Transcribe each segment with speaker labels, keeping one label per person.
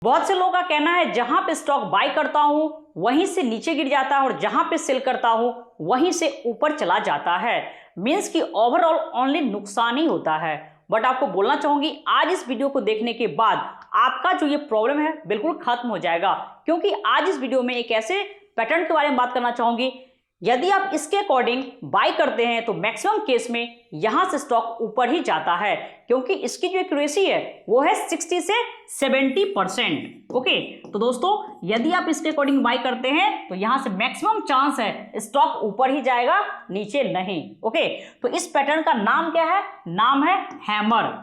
Speaker 1: बहुत से लोगों का कहना है जहां पे स्टॉक बाय करता हूं वहीं से नीचे गिर जाता है और जहां पे सेल करता हूं वहीं से ऊपर चला जाता है। मींस कि ओवरऑल ओनली नुकसान ही होता है। बट आपको बोलना चाहूंगी आज इस वीडियो को देखने के बाद आपका जो ये प्रॉब्लम है बिल्कुल खत्म हो जाएगा, क्योंकि आज इस वीडियो में एक ऐसे पैटर्न के बारे में बात करना चाहूंगी यदि आप इसके अकॉर्डिंग बाय करते हैं तो मैक्सिमम केस में यहां से स्टॉक ऊपर ही जाता है, क्योंकि इसकी जो एक्यूरेसी है वो है 60 से 70%। ओके, तो दोस्तों यदि आप इसके अकॉर्डिंग बाय करते हैं तो यहां से मैक्सिमम चांस है स्टॉक ऊपर ही जाएगा, नीचे नहीं। ओके, तो इस पैटर्न का नाम क्या है? नाम है हैमर।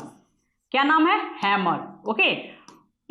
Speaker 1: क्या नाम है? हैमर। ओके,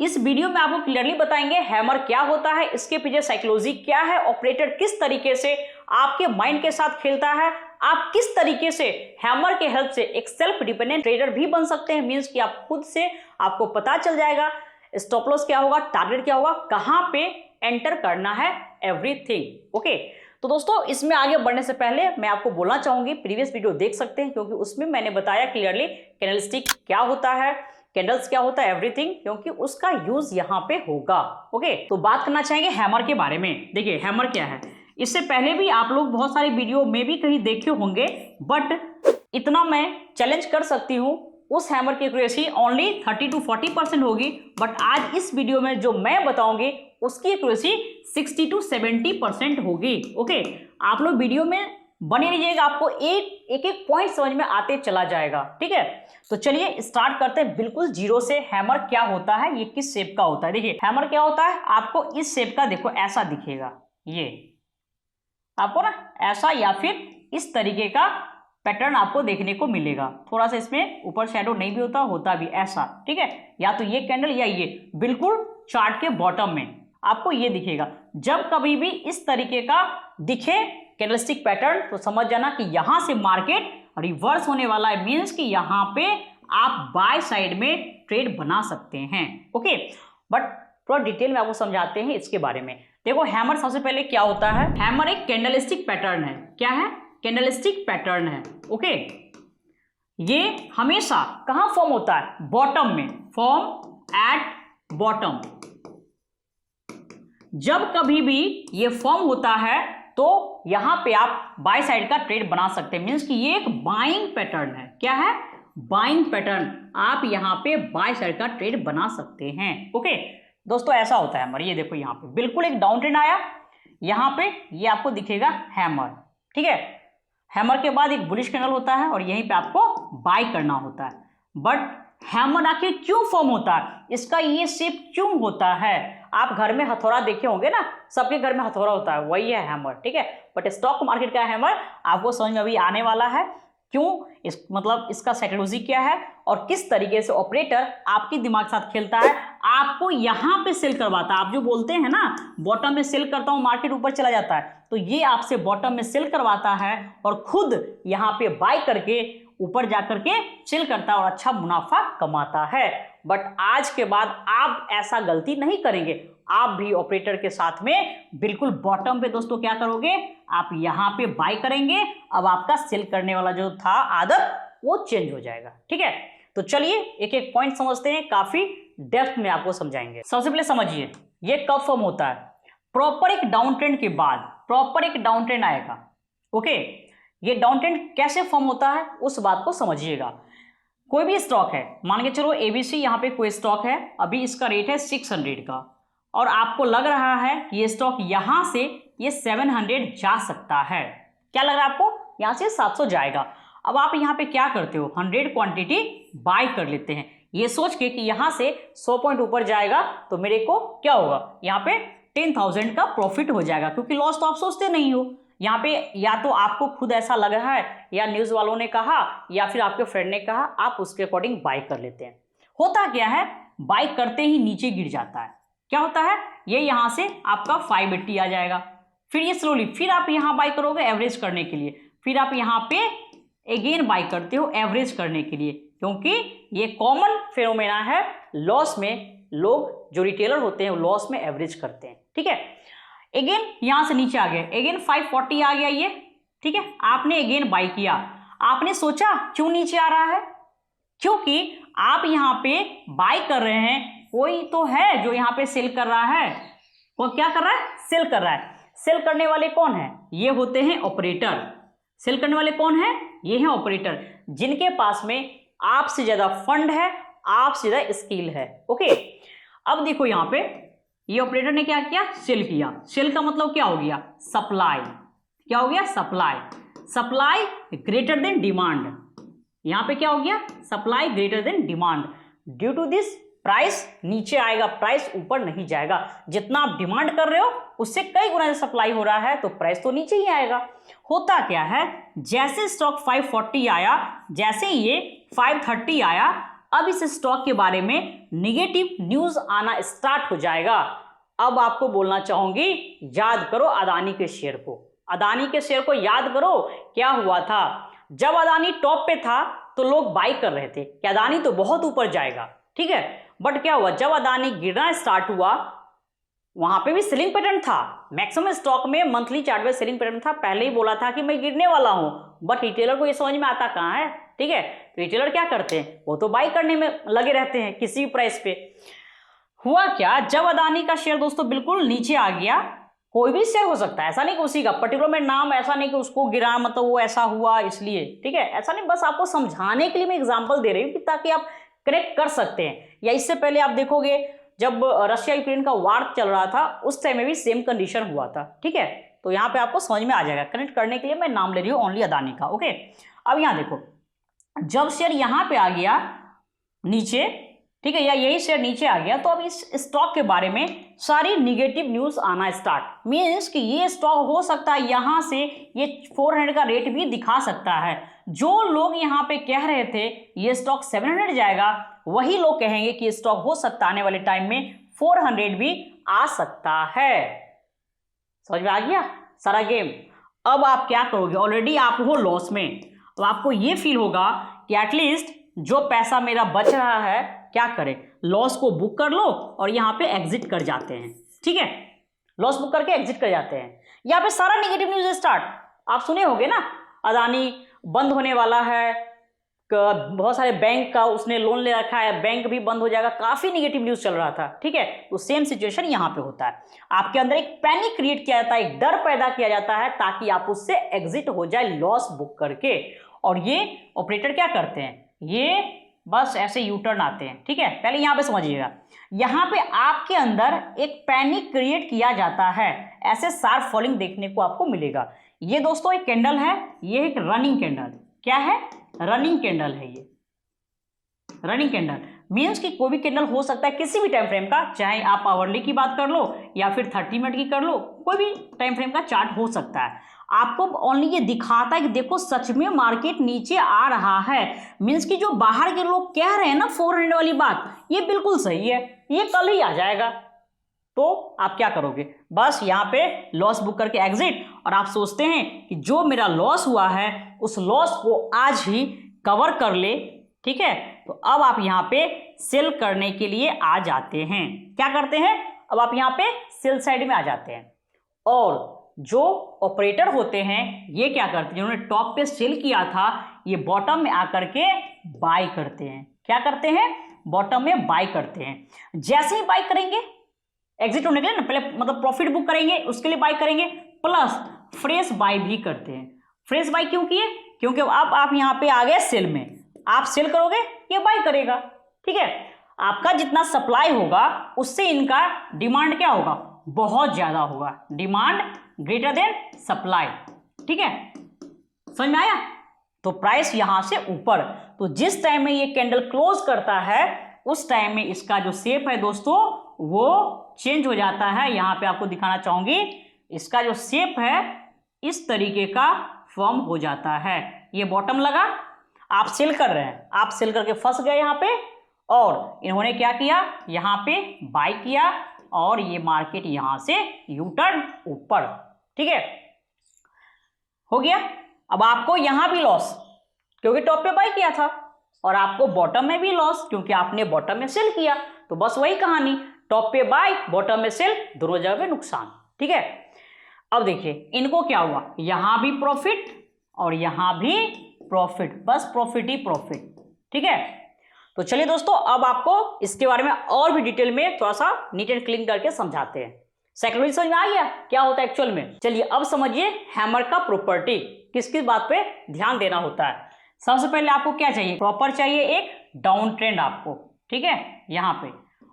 Speaker 1: इस वीडियो में आपको क्लियरली बताएंगे हैमर क्या होता है, इसके पीछे साइकोलॉजी क्या है, ऑपरेटर किस तरीके से आपके माइंड के साथ खेलता है, आप किस तरीके से हैमर के हेल्प से एक सेल्फ डिपेंडेंट ट्रेडर भी बन सकते हैं। मींस कि आप खुद से आपको पता चल जाएगा स्टॉप लॉस क्या होगा, टारगेट क्या होगा, कहां पे एंटर करना है, एवरीथिंग। ओके, तो दोस्तों इसमें आगे बढ़ने से पहले मैं आपको बोलना चाहूंगी प्रीवियस वीडियो देख सकते हैं, क्योंकि उसमें मैंने बताया क्लियरली कैंडलस्टिक क्या होता है, कैंडल्स क्या होता है, एवरीथिंग, क्योंकि उसका यूज यहाँ पे होगा। ओके, तो बात करना चाहेंगे हैमर के बारे में। देखिए हैमर क्या है, इससे पहले भी आप लोग बहुत सारे वीडियो में भी कहीं देखे होंगे, बट इतना मैं चैलेंज कर सकती हूँ उस हैमर की एक्यूरेसी ओनली 30 to 40% होगी, बट आज इस वीडियो में जो मैं बताऊंगी उसकी एक्यूरेसी 60 to 70% होगी। ओके, आप लोग वीडियो में बने रहिएगा, आपको एक एक पॉइंट समझ में आते चला जाएगा। ठीक है, तो चलिए स्टार्ट करते हैं बिल्कुल जीरो से। हैमर क्या होता है, ये किस शेप का होता है? देखिए हैमर क्या होता है, आपको इस शेप का देखो ऐसा दिखेगा, ये आपको ना ऐसा या फिर इस तरीके का पैटर्न आपको देखने को मिलेगा। थोड़ा सा इसमें ऊपर शैडो नहीं भी होता भी ऐसा। ठीक है, या तो ये कैंडल या ये बिल्कुल चार्ट के बॉटम में आपको ये दिखेगा। जब कभी भी इस तरीके का दिखे कैंडलस्टिक पैटर्न तो समझ जाना कि यहां से मार्केट रिवर्स होने वाला है। मींस कि यहां पे आप बाय साइड में ट्रेड बना सकते हैं। ओके, बट थोड़ा डिटेल में आपको समझाते हैं इसके बारे में। देखो हैमर सबसे पहले क्या होता है, हैमर एक कैंडलस्टिक पैटर्न है। क्या है? कैंडलस्टिक पैटर्न है। ओके, ये हमेशा कहां फॉर्म होता है? बॉटम में, फॉर्म एट बॉटम। जब कभी भी ये फॉर्म होता है तो यहां पे आप बाय साइड का ट्रेड बना सकते हैं। मींस कि ये एक बाइंग पैटर्न है। क्या है? Buying pattern. आप यहां पे बाय साइड का ट्रेड बना सकते हैं। ओके दोस्तों, ऐसा होता है हैमर। ये देखो यहां पे बिल्कुल एक डाउन ट्रेंड आया, यहां पे ये आपको दिखेगा हैमर। ठीक है, हैमर के बाद एक बुलिश कैंडल होता है और यहीं पे आपको बाय करना होता है। बट हैमर आखिर क्यों फॉर्म होता है, इसका ये शेप क्यों होता है? आप घर में हथौड़ा देखे होंगे ना, सबके घर में हथौड़ा होता है, वही है हैमर। ठीक है, बट स्टॉक मार्केट का हैमर आपको समझ में अभी आने वाला है। क्यों, इस मतलब इसका साइकोलॉजी क्या है और किस तरीके से ऑपरेटर आपके दिमाग के साथ खेलता है, आपको यहां पे सेल करवाता है। आप जो बोलते हैं ना बॉटम में सेल करता हूं मार्केट ऊपर चला जाता है, तो ये आपसे बॉटम में सेल करवाता है और खुद यहां पे बाय करके ऊपर जाकर के सेल करता है और अच्छा मुनाफा कमाता है। बट आज के बाद आप ऐसा गलती नहीं करेंगे। आप भी ऑपरेटर के साथ में बिल्कुल बॉटम पे दोस्तों क्या करोगे, आप यहां पे बाय करेंगे। अब आपका सेल करने वाला जो था आदत वो चेंज हो जाएगा। ठीक है, तो चलिए एक एक पॉइंट समझते हैं, काफी डेप्थ में आपको समझाएंगे। सबसे पहले समझिए ये कब फॉर्म होता है। प्रॉपर एक डाउन ट्रेंड के बाद प्रॉपर एक डाउन ट्रेंड आएगा। ओके, ये डाउन ट्रेंड कैसे फॉर्म होता है उस बात को समझिएगा। कोई भी स्टॉक है, मान के चलो एबीसी, यहाँ पे कोई स्टॉक है, अभी इसका रेट है 600 का और आपको लग रहा है कि ये स्टॉक यहां से ये 700 जा सकता है। क्या लग रहा है आपको? यहां से 700 जाएगा। अब आप यहां पे क्या करते हो, 100 क्वांटिटी बाय कर लेते हैं, ये सोच के कि यहां से 100 पॉइंट ऊपर जाएगा तो मेरे को क्या होगा, यहाँ पे 10,000 का प्रॉफिट हो जाएगा। क्योंकि लॉस तो आप सोचते नहीं हो, यहाँ पे या तो आपको खुद ऐसा लग रहा है या न्यूज वालों ने कहा या फिर आपके फ्रेंड ने कहा, आप उसके अकॉर्डिंग बाय कर लेते हैं। होता क्या है, बाय करते ही नीचे गिर जाता है। क्या होता है, ये यहां से आपका 580 आ जाएगा, फिर ये स्लोली फिर आप यहां बाय करोगे एवरेज करने के लिए, फिर आप यहां पे अगेन बाय करते हो एवरेज करने के लिए, क्योंकि ये कॉमन फेनोमेना है। लॉस में लोग जो रिटेलर होते हैं वो लॉस में एवरेज करते हैं। ठीक है, अगेन यहां से नीचे आ गए, अगेन 540 आ गया ये। ठीक है, आपने अगेन बाय किया, आपने सोचा क्यों नीचे आ रहा है, क्योंकि आप यहां पे बाय कर रहे हैं कोई तो है जो यहाँ पे सेल कर रहा है। वो क्या कर रहा है? सेल कर रहा है। सेल करने वाले कौन है? ये होते हैं ऑपरेटर। सेल करने वाले कौन है? ये हैं ऑपरेटर, जिनके पास में आपसे ज्यादा फंड है, आपसे ज्यादा स्किल है। ओके, अब देखो यहाँ पे ये ऑपरेटर ने क्या किया? सेल किया। सेल का मतलब क्या हो गया? सप्लाई। क्या हो गया? Supply. Supply greater than demand. यहां पे क्या हो गया? Supply greater than demand. Due to this price नीचे आएगा, प्राइस ऊपर नहीं जाएगा। जितना आप डिमांड कर रहे हो उससे कई गुना सप्लाई हो रहा है तो प्राइस तो नीचे ही आएगा। होता क्या है, जैसे स्टॉक 540 आया, जैसे ये 530 आया, अब इस स्टॉक के बारे में निगेटिव न्यूज आना स्टार्ट हो जाएगा। अब आपको बोलना चाहूंगी, याद करो अदानी के शेयर को। अदानी के शेयर को याद करो, क्या हुआ था जब अदानी टॉप पे था तो लोग बाई कर रहे थे कि अदानी तो बहुत ऊपर जाएगा, ठीक है। बट क्या हुआ, जब अदानी गिरना स्टार्ट हुआ, वहां पे भी सेलिंग पैटर्न था। मैक्सिमम स्टॉक में मंथली चार्ट में सेलिंग पैटर्न था। पहले ही बोला था कि मैं गिरने वाला हूं, बट रिटेलर को ये समझ में आता कहां है, ठीक है। तो रिटेलर क्या करते हैं, वो तो बाई करने में लगे रहते हैं किसी भी प्राइस पे। हुआ क्या, जब अदानी का शेयर दोस्तों बिल्कुल नीचे आ गया, कोई भी शेयर हो सकता है, ऐसा नहीं कि उसी का पर्टिकुलर में नाम, ऐसा नहीं कि उसको गिरा मतलब वो ऐसा हुआ इसलिए, ठीक है, ऐसा नहीं। बस आपको समझाने के लिए मैं एग्जांपल दे रही हूँ कि ताकि आप कनेक्ट कर सकते हैं। या इससे पहले आप देखोगे जब रशिया यूक्रेन का वार चल रहा था उस टाइम में भी सेम कंडीशन हुआ था, ठीक है। तो यहाँ पे आपको समझ में आ जाएगा। कनेक्ट करने के लिए मैं नाम ले रही हूँ ओनली अदानी का। ओके, अब यहाँ देखो, जब शेयर यहाँ पे आ गया नीचे, ठीक है, या यही शेयर नीचे आ गया, तो अब इस स्टॉक के बारे में सारी निगेटिव न्यूज आना स्टार्ट। मीन्स कि ये स्टॉक हो सकता है यहाँ से ये 400 का रेट भी दिखा सकता है। जो लोग यहाँ पे कह रहे थे ये स्टॉक 700 जाएगा, वही लोग कहेंगे कि स्टॉक हो सकता है आने वाले टाइम में 400 भी आ सकता है। समझ में आ गया सारा गेम। अब आप क्या करोगे, ऑलरेडी आप हो लॉस में, अब आपको ये फील होगा कि एटलीस्ट जो पैसा मेरा बच रहा है, क्या करें, लॉस को बुक कर लो और यहाँ पे एग्जिट कर जाते हैं, ठीक है। लॉस बुक करके एग्जिट कर जाते हैं। यहाँ पे सारा नेगेटिव न्यूज स्टार्ट। आप सुने होंगे ना, अदानी बंद होने वाला है, बहुत सारे बैंक का उसने लोन ले रखा है, बैंक भी बंद हो जाएगा, काफी नेगेटिव न्यूज चल रहा था, ठीक है। तो सेम सिचुएशन यहाँ पे होता है। आपके अंदर एक पैनिक क्रिएट किया जाता है, एक डर पैदा किया जाता है ताकि आप उससे एग्जिट हो जाए लॉस बुक करके। और ये ऑपरेटर क्या करते हैं, ये बस ऐसे यू टर्न आते हैं, ठीक है। पहले यहाँ पे समझिएगा, यहाँ पे आपके अंदर एक पैनिक क्रिएट किया जाता है, ऐसे शार्प फॉलिंग देखने को आपको मिलेगा। ये दोस्तों एक कैंडल है, ये एक रनिंग कैंडल, क्या है, रनिंग कैंडल है। ये रनिंग कैंडल मीन्स कि कोई भी कैंडल हो सकता है किसी भी टाइम फ्रेम का, चाहे आप आवरली की बात कर लो या फिर 30 मिनट की कर लो, कोई भी टाइम फ्रेम का चार्ट हो सकता है। आपको ओनली ये दिखाता है कि देखो सच में मार्केट नीचे आ रहा है। मीन्स कि जो बाहर के लोग कह रहे हैं ना 400 वाली बात, ये बिल्कुल सही है, ये कल ही आ जाएगा। तो आप क्या करोगे, बस यहाँ पे लॉस बुक करके एग्जिट। और आप सोचते हैं कि जो मेरा लॉस हुआ है उस लॉस को आज ही कवर कर ले, ठीक है। तो अब आप यहाँ पे सेल करने के लिए आ जाते हैं। क्या करते हैं, अब आप यहाँ पे सेल साइड में आ जाते हैं। और जो ऑपरेटर होते हैं ये क्या करते हैं, जिन्होंने टॉप पे सेल किया था, ये बॉटम में आकर के बाय करते हैं। क्या करते हैं, बॉटम में बाय करते हैं। जैसे ही बाय करेंगे एग्जिट होने के लिए ना, पहले मतलब प्रॉफिट बुक करेंगे, उसके लिए बाय करेंगे, प्लस फ्रेश बाय भी करते हैं। फ्रेश बाय क्यों किए, क्योंकि अब आप यहाँ पे आ गए सेल में, आप सेल करोगे ये बाय करेगा, ठीक है। आपका जितना सप्लाई होगा उससे इनका डिमांड क्या होगा, बहुत ज्यादा होगा, डिमांड ग्रेटर देन सप्लाई, ठीक है। समझ में आया। तो प्राइस यहां से ऊपर, तो जिस टाइम में ये कैंडल क्लोज करता है उस टाइम में इसका जो शेप है दोस्तों वो चेंज हो जाता है। यहां पे आपको दिखाना चाहूंगी, इसका जो शेप है इस तरीके का फॉर्म हो जाता है। ये बॉटम लगा, आप सेल कर रहे हैं, आप सेल करके फंस गए यहाँ पे, और इन्होंने क्या किया, यहाँ पे बाय किया और ये मार्केट यहां से यू टर्न ऊपर, ठीक है, हो गया। अब आपको यहां भी लॉस क्योंकि टॉप पे बाय किया था, और आपको बॉटम में भी लॉस क्योंकि आपने बॉटम में सेल किया। तो बस वही कहानी, टॉप पे बाय बॉटम में सेल, दोनों जगह पे नुकसान, ठीक है। अब देखिए इनको क्या हुआ, यहां भी प्रॉफिट और यहां भी प्रॉफिट, बस प्रॉफिट ही प्रॉफिट, ठीक है। तो चलिए दोस्तों, अब आपको इसके बारे में और भी डिटेल में थोड़ा सा नीट एंड क्लीन करके समझाते हैं। साइकोलॉजी समझ में आ गया क्या होता है एक्चुअल में। चलिए अब समझिए हैमर का प्रॉपर्टी, किस किस बात पे ध्यान देना होता है। सबसे पहले आपको क्या चाहिए, प्रॉपर चाहिए एक डाउन ट्रेंड आपको, ठीक है, यहाँ पे,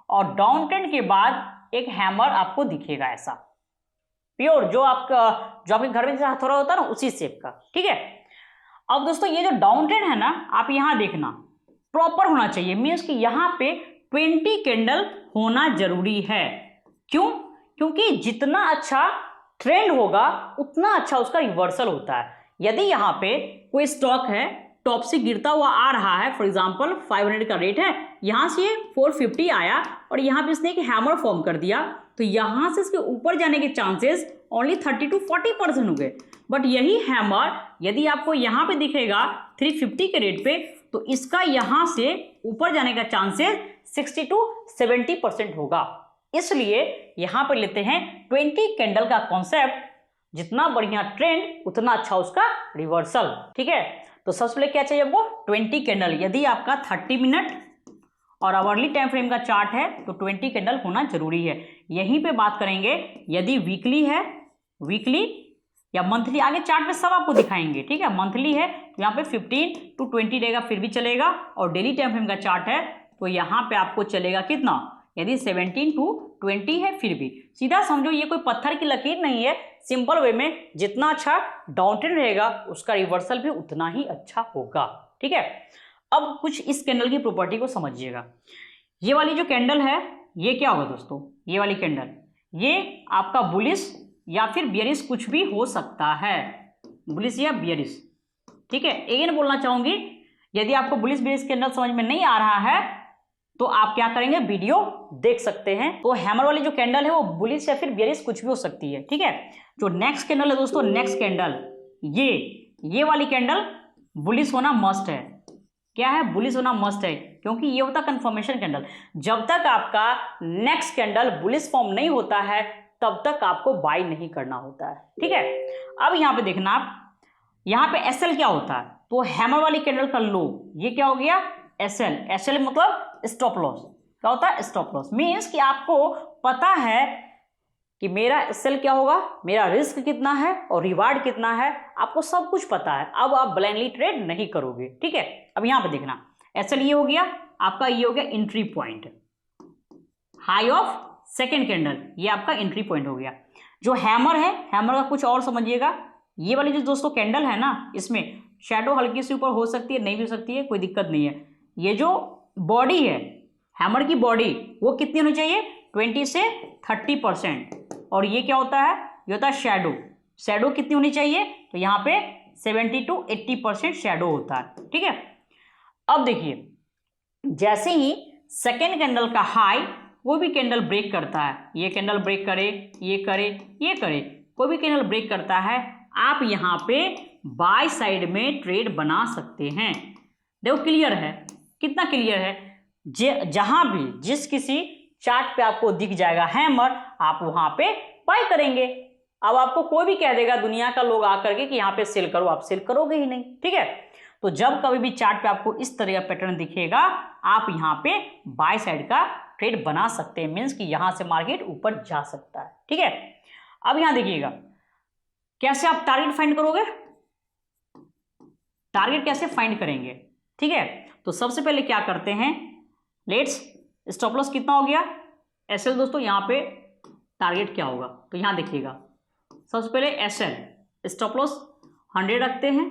Speaker 1: और डाउन ट्रेंड के बाद एक हैमर आपको दिखेगा ऐसा प्योर, जो आपके घर में जैसा हथौड़ा होता है ना, उसी शेप का, ठीक है। अब दोस्तों ये जो डाउन ट्रेंड है ना, आप यहां देखना प्रॉपर होना चाहिए, मीन्स कि यहां पे 20 कैंडल होना जरूरी है। क्यों? क्योंकि जितना अच्छा ट्रेंड होगा उतना अच्छा उसका रिवर्सल होता है। यदि यहां पे कोई स्टॉक है, टॉप से गिरता हुआ आ रहा है, फॉर एग्जांपल 500 का रेट है, यहां से ये 450 आया और यहां पे इसने एक हैमर फॉर्म कर दिया, तो यहां से इसके ऊपर जाने के चांसेस ओनली 30 to 40% हो गए। बट यही हैमर यदि आपको यहां पे दिखेगा 350 के रेट पे, तो इसका यहां से ऊपर जाने का चांसेस 60 to 70% होगा। इसलिए यहां पर लेते हैं 20 कैंडल का कॉन्सेप्ट, जितना बढ़िया ट्रेंड उतना अच्छा उसका रिवर्सल, ठीक है। तो सबसे पहले क्या चाहिए आपको, 20 कैंडल। यदि आपका 30 मिनट और आवरली टाइम फ्रेम का चार्ट है तो 20 कैंडल होना जरूरी है। यहीं पे बात करेंगे यदि वीकली है, वीकली या मंथली, आगे चार्ट पे सब आपको दिखाएंगे, ठीक है। मंथली है तो यहाँ पे 15 to 20 रहेगा, फिर भी चलेगा, और डेली टाइम फ्रेम का चार्ट है तो यहाँ पे आपको चलेगा कितना, यदि 17 to 20 है फिर भी। सीधा समझो ये कोई पत्थर की लकीर नहीं है, सिंपल वे में जितना अच्छा डाउन ट्रेंड रहेगा उसका रिवर्सल भी उतना ही अच्छा होगा, ठीक है। अब कुछ इस कैंडल की प्रॉपर्टी को समझिएगा। ये वाली जो कैंडल है ये क्या होगा दोस्तों, ये वाली कैंडल, ये आपका बुलिश या फिर बियरिश कुछ भी हो सकता है, बुलिश या बियरिश, ठीक है। अगेन बोलना चाहूंगी, यदि आपको बुलिश बियरिश कैंडल समझ में नहीं आ रहा है तो आप क्या करेंगे, वीडियो देख सकते हैं। तो हैमर वाली जो कैंडल है वो बुलिश या फिर बियरिश कुछ भी हो सकती है, ठीक है। जो नेक्स्ट कैंडल है दोस्तों, नेक्स्ट कैंडल ये वाली कैंडल बुलिश होना मस्ट है। क्या है, बुलिश होना मस्ट है, क्योंकि ये होता कंफर्मेशन कैंडल। जब तक आपका नेक्स्ट कैंडल बुलिश फॉर्म नहीं होता है तब तक आपको बाय नहीं करना होता है, ठीक है। अब यहाँ पे देखना आप, यहाँ पे एसएल क्या होता है, तो हैमर वाली कैंडल का लो, ये क्या हो गया, एसएल। एसएल मतलब स्टॉप लॉस। क्या होता है, स्टॉप लॉस। मीन्स कि आपको पता है कि मेरा एसएल क्या होगा, मेरा रिस्क कितना है और रिवार्ड कितना है, आपको सब कुछ पता है। अब आप ब्लाइंडली ट्रेड नहीं करोगे, ठीक है। अब यहाँ पे देखना, एसएल ये हो गया आपका, ये हो गया entry point, high of second candle, ये आपका एंट्री पॉइंट हो गया। जो हैमर है, हैमर का कुछ और समझिएगा। ये वाली जो दोस्तों कैंडल है ना, इसमें शैडो हल्की सी ऊपर हो सकती है, नहीं भी हो सकती है, कोई दिक्कत नहीं है। ये जो बॉडी है, हैमर की बॉडी, वो कितनी होनी चाहिए, 20 से 30%। और ये क्या होता है, ये होता है शैडो। शैडो कितनी होनी चाहिए, तो यहाँ पे 70 to 80% शैडो होता है, ठीक है। अब देखिए, जैसे ही सेकेंड कैंडल का हाई, वो भी कैंडल ब्रेक करता है, ये कैंडल ब्रेक करे, ये करे, ये करे, कोई भी कैंडल ब्रेक करता है, आप यहाँ पे बाय साइड में ट्रेड बना सकते हैं। देखो क्लियर है, कितना क्लियर है। जहां भी जिस किसी चार्ट पे आपको दिख जाएगा हैमर, आप वहां पे बाय करेंगे। अब आपको कोई भी कह देगा दुनिया का लोग आकर के कि यहाँ पे सेल करो, आप सेल करोगे ही नहीं, ठीक है। तो जब कभी भी चार्ट पे आपको इस तरह का पैटर्न दिखेगा, आप यहाँ पे बाय साइड का ट्रेड बना सकते हैं, मीन्स कि यहां से मार्केट ऊपर जा सकता है, ठीक है। अब यहां देखिएगा कैसे आप टारगेट फाइंड करोगे, टारगेट कैसे फाइंड करेंगे, ठीक है। तो सबसे पहले क्या करते हैं, लेट्स, स्टॉप लॉस कितना हो गया, एसएल दोस्तों, यहाँ पे टारगेट क्या होगा, तो यहां देखिएगा, सबसे पहले एसएल, स्टॉप लॉस 100 रखते हैं,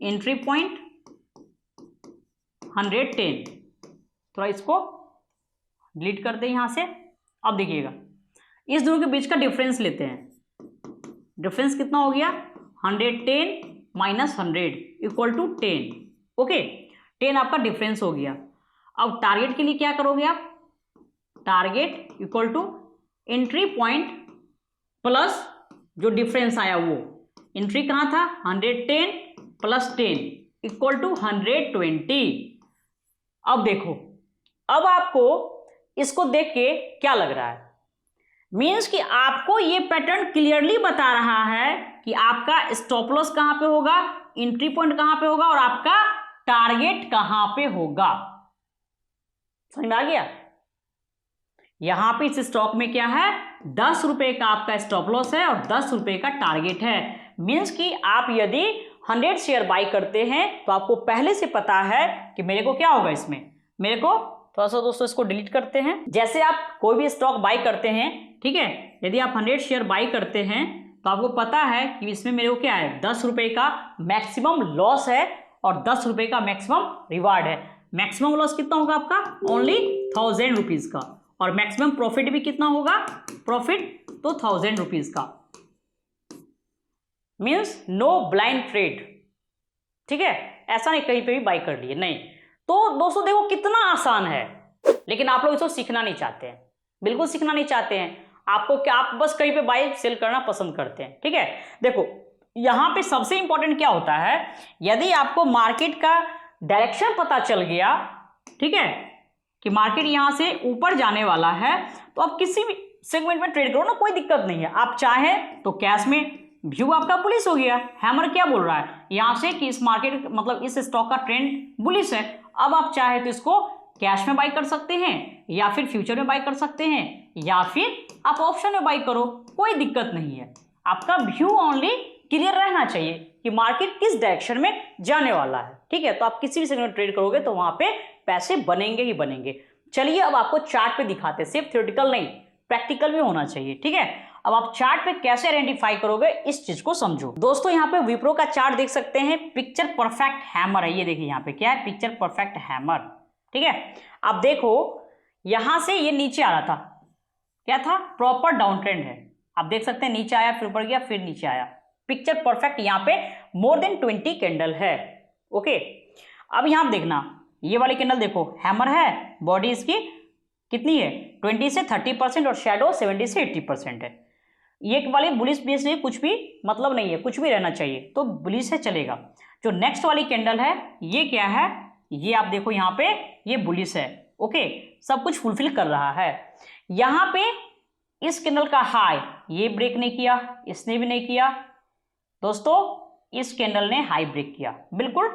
Speaker 1: एंट्री पॉइंट 110, थोड़ा इसको डिलीट करते हैं यहां से। अब देखिएगा इस दोनों के बीच का डिफरेंस लेते हैं, डिफरेंस कितना हो गया, 110 माइनस 100 इक्वल टू 10, ओके, 10 आपका डिफरेंस हो गया। अब टारगेट के लिए क्या करोगे आप, target equal to entry point plus जो डिफरेंस आया वो, एंट्री कहाँ था 110 प्लस 10 इक्वल टू 120। अब देखो, अब आपको इसको देख के क्या लग रहा है, मीन्स कि आपको ये पैटर्न क्लियरली बता रहा है कि आपका स्टॉप लॉस कहां पे होगा, एंट्री पॉइंट कहां पे होगा और आपका टारगेट कहां पे होगा। समझ में आ गया। यहां पे इस स्टॉक में क्या है, 10 रुपए का आपका स्टॉप लॉस है और 10 रुपए का टारगेट है। मीन्स कि आप यदि 100 शेयर बाई करते हैं तो आपको पहले से पता है कि मेरे को क्या होगा इसमें, मेरे को थोड़ा सा दोस्तों इसको डिलीट करते हैं। जैसे आप कोई भी स्टॉक बाई करते हैं, ठीक है, यदि आप 100 शेयर बाई करते हैं तो आपको पता है कि इसमें मेरे को क्या है, 10 रुपए का मैक्सिमम लॉस है और 10 रुपए का मैक्सिमम रिवार्ड है। मैक्सिमम लॉस कितना होगा आपका, ओनली 1000 रुपीज का, और मैक्सिमम प्रॉफिट भी कितना होगा, प्रॉफिट तो 1000 रुपीज का। मीन्स नो ब्लाइंड ट्रेड, ठीक है, ऐसा नहीं कहीं पे भी बाई कर लिए, नहीं। तो दोस्तों देखो कितना आसान है, लेकिन आप लोग इसको सीखना नहीं चाहते हैं, बिल्कुल सीखना नहीं चाहते हैं। आपको क्या, आप बस कहीं पे बाई सेल करना पसंद करते हैं, ठीक है। देखो यहां पे सबसे इंपॉर्टेंट क्या होता है, यदि आपको मार्केट का डायरेक्शन पता चल गया, ठीक है, कि मार्केट यहां से ऊपर जाने वाला है, तो आप किसी भी सेगमेंट में ट्रेड करो ना, कोई दिक्कत नहीं है। आप चाहें तो कैश में, व्यू आपका बुलिश हो गया, हैमर क्या बोल रहा है यहां से कि इस मार्केट मतलब इस स्टॉक का ट्रेंड बुलिश है। अब आप चाहे तो इसको कैश में बाई कर सकते हैं, या फिर फ्यूचर में बाई कर सकते हैं, या फिर आप ऑप्शन में बाई करो, कोई दिक्कत नहीं है। आपका व्यू ओनली क्लियर रहना चाहिए कि मार्केट किस डायरेक्शन में जाने वाला है, ठीक है। तो आप किसी भी सेगमेंट में ट्रेड करोगे तो वहां पे पैसे बनेंगे ही बनेंगे। चलिए अब आपको चार्ट पे दिखाते हैं, सिर्फ थ्योरेटिकल नहीं, प्रैक्टिकल भी होना चाहिए, ठीक है। अब आप चार्ट पे कैसे आइडेंटिफाई करोगे इस चीज को समझो। दोस्तों यहाँ पे विप्रो का चार्ट देख सकते हैं, पिक्चर परफेक्ट हैमर है, ये देखिए यहाँ पे क्या है, पिक्चर परफेक्ट हैमर, ठीक है। अब देखो यहां से ये नीचे आ रहा था, क्या था, प्रॉपर डाउन ट्रेंड है। आप देख सकते हैं नीचे आया, फिर ऊपर गया, फिर नीचे आया, पिक्चर परफेक्ट। यहाँ पे मोर देन 20 कैंडल है, ओके। अब यहां देखना, ये वाली कैंडल देखो, हैमर है, बॉडी इसकी कितनी है, 20 से 30% और शेडो 70 से 80% है। ये वाली बुलिश बेस में कुछ भी मतलब नहीं है, कुछ भी रहना चाहिए तो बुलिश है, चलेगा। जो नेक्स्ट वाली कैंडल है ये क्या है, ये आप देखो यहाँ पे ये बुलिश है, ओके, सब कुछ फुलफिल कर रहा है। यहाँ पे इस कैंडल का हाई ये ब्रेक नहीं किया, इसने भी नहीं किया दोस्तों, इस कैंडल ने हाई ब्रेक किया बिल्कुल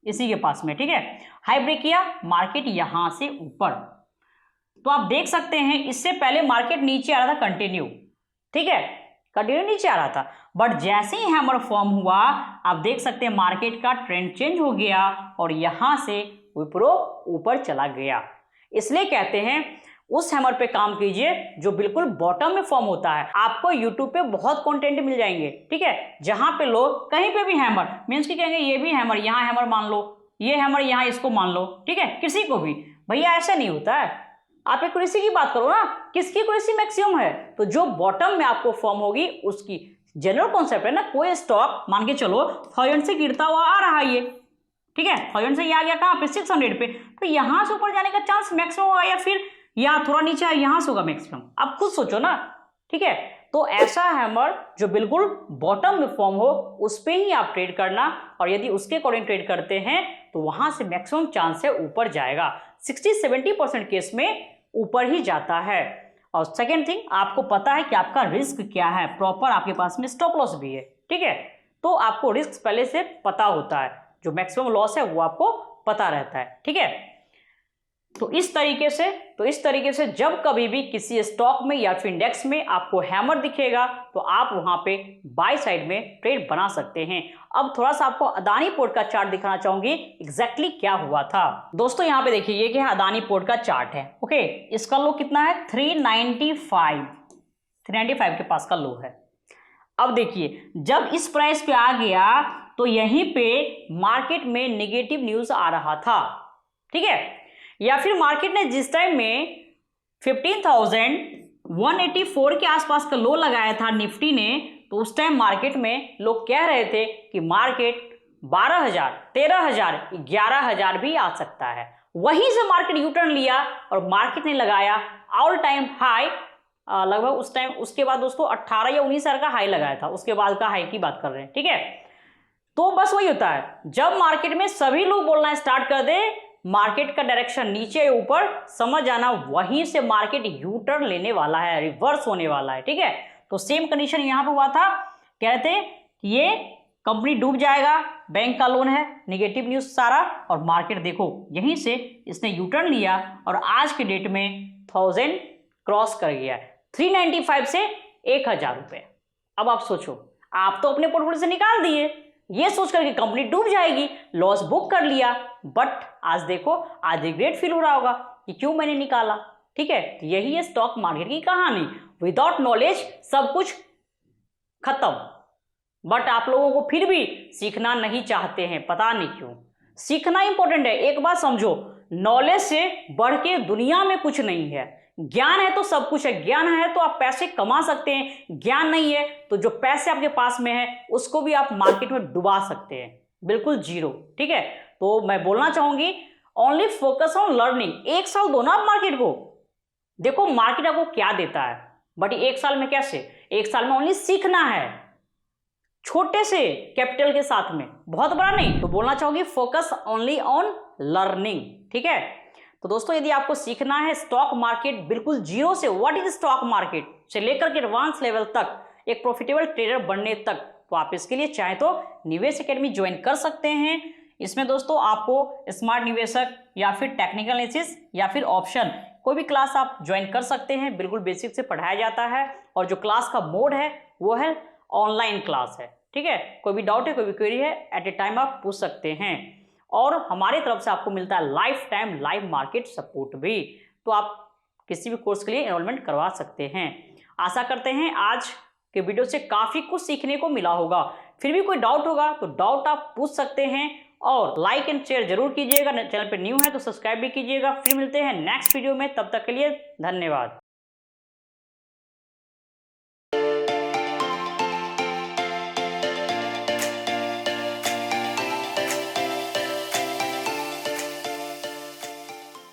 Speaker 1: इसी के पास में, ठीक है, हाई ब्रेक किया, मार्केट यहां से ऊपर। तो आप देख सकते हैं इससे पहले मार्केट नीचे आ रहा था कंटिन्यू, ठीक है, कंटिन्यू नीचे आ रहा था, बट जैसे ही हैमर फॉर्म हुआ आप देख सकते हैं मार्केट का ट्रेंड चेंज हो गया और यहां से विप्रो ऊपर चला गया। इसलिए कहते हैं उस हैमर पे काम कीजिए जो बिल्कुल बॉटम में फॉर्म होता है। आपको यूट्यूब पे बहुत कंटेंट मिल जाएंगे, ठीक है, जहां पे लोग कहीं पे भी हैमर मीन्स की कहेंगे ये भी हैमर, यहाँ हैमर मान लो, ये हैमर यहाँ इसको मान लो, ठीक है, किसी को भी, भैया ऐसा नहीं होता है। आप एक्यूरेसी की बात करो ना, किसकी एक्यूरेसी मैक्सिमम है, तो जो बॉटम में आपको फॉर्म होगी उसकी। जनरल कॉन्सेप्ट है ना, कोई स्टॉक मान के चलो 1000 से गिरता हुआ आ रहा है ये, ठीक है, 1000 से ये आ गया कहाँ पे, 600 पे, तो यहां से ऊपर जाने का चांस मैक्सिमम होगा, या फिर या थोड़ा नीचे आए यहां से होगा मैक्सिमम, आप खुद सोचो ना, ठीक है। तो ऐसा हैमर जो बिल्कुल बॉटम में फॉर्म हो उस पे ही आप ट्रेड करना, और यदि उसके अकॉर्डिंग ट्रेड करते हैं तो वहां से मैक्सिमम चांस है ऊपर जाएगा, 60-70% केस में ऊपर ही जाता है। और सेकेंड थिंग, आपको पता है कि आपका रिस्क क्या है, प्रॉपर आपके पास में स्टॉप लॉस भी है, ठीक है, तो आपको रिस्क पहले से पता होता है, जो मैक्सिमम लॉस है वो आपको पता रहता है, ठीक है। तो इस तरीके से जब कभी भी किसी स्टॉक में या फिर इंडेक्स में आपको हैमर दिखेगा तो आप वहां पे बाय साइड में ट्रेड बना सकते हैं। अब थोड़ा सा आपको अदानी पोर्ट का चार्ट दिखाना चाहूंगी, एग्जैक्टली क्या हुआ था। दोस्तों यहाँ पे देखिए, ये क्या है, अदानी पोर्ट का चार्ट है, ओके, इसका लो कितना है, 395 के पास का लो है। अब देखिए जब इस प्राइस पे आ गया तो यहीं पे मार्केट में नेगेटिव न्यूज आ रहा था, ठीक है, या फिर मार्केट ने जिस टाइम में 15,184 के आसपास का लो लगाया था निफ्टी ने, तो उस टाइम मार्केट में लोग कह रहे थे कि मार्केट 12,000, 13,000, 11,000 भी आ सकता है। वहीं से मार्केट यू टर्न लिया और मार्केट ने लगाया ऑल टाइम हाई, लगभग उस टाइम, उसके बाद दोस्तों 18 या 19,000 का हाई लगाया था, उसके बाद का हाई की बात कर रहे हैं, ठीक है। तो बस वही होता है, जब मार्केट में सभी लोग बोलना स्टार्ट कर दे मार्केट का डायरेक्शन नीचे ऊपर, समझ जाना वहीं से मार्केट यू टर्न लेने वाला है, रिवर्स होने वाला है, ठीक है। तो सेम कंडीशन यहां पे हुआ था, कह रहे थे ये कंपनी डूब जाएगा, बैंक का लोन है, नेगेटिव न्यूज सारा। और मार्केट देखो यहीं से इसने यू टर्न लिया और आज के डेट में 1000 क्रॉस कर गया, 395 से 1000 रुपए। अब आप सोचो, आप तो अपने पोर्टफोलियो से निकाल दिए ये सोच करके कंपनी डूब जाएगी, लॉस बुक कर लिया, बट आज देखो आज रिग्रेट फील हो रहा होगा कि क्यों मैंने निकाला। ठीक है, तो यही है स्टॉक मार्केट की कहानी। विदाउट नॉलेज सब कुछ खत्म, बट आप लोगों को फिर भी सीखना नहीं चाहते हैं, पता नहीं क्यों। सीखना इंपॉर्टेंट है। एक बात समझो, नॉलेज से बढ़ के दुनिया में कुछ नहीं है। ज्ञान है तो सब कुछ है, ज्ञान है तो आप पैसे कमा सकते हैं, ज्ञान नहीं है तो जो पैसे आपके पास में है उसको भी आप मार्केट में डुबा सकते हैं, बिल्कुल जीरो। ठीक है, तो मैं बोलना चाहूंगी ओनली फोकस ऑन लर्निंग। एक साल दो ना आप मार्केट को, देखो मार्केट आपको क्या देता है, बट एक साल में कैसे, एक साल में ओनली सीखना है, छोटे से कैपिटल के साथ में, बहुत बड़ा नहीं। तो बोलना चाहूंगी फोकस ओनली ऑन लर्निंग। ठीक है, तो दोस्तों यदि आपको सीखना है स्टॉक मार्केट बिल्कुल जीरो से, व्हाट इज स्टॉक मार्केट से लेकर के एडवांस लेवल तक एक प्रॉफिटेबल ट्रेडर बनने तक, तो आप इसके लिए चाहे तो निवेश एकेडमी ज्वाइन कर सकते हैं। इसमें दोस्तों आपको स्मार्ट निवेशक या फिर टेक्निकल एनालिसिस या फिर ऑप्शन कोई भी क्लास आप ज्वाइन कर सकते हैं, बिल्कुल बेसिक से पढ़ाया जाता है। और जो क्लास का मोड है वो है ऑनलाइन क्लास है। ठीक है, कोई भी डाउट है, कोई भी क्वेरी है, एट ए टाइम आप पूछ सकते हैं। और हमारी तरफ से आपको मिलता है life time live market support भी, तो आप किसी भी कोर्स के लिए एनरोलमेंट करवा सकते हैं। आशा करते हैं आज के वीडियो से काफ़ी कुछ सीखने को मिला होगा। फिर भी कोई डाउट होगा तो डाउट आप पूछ सकते हैं, और लाइक एंड शेयर जरूर कीजिएगा। चैनल पर न्यू है तो सब्सक्राइब भी कीजिएगा। फिर मिलते हैं नेक्स्ट वीडियो में, तब तक के लिए धन्यवाद।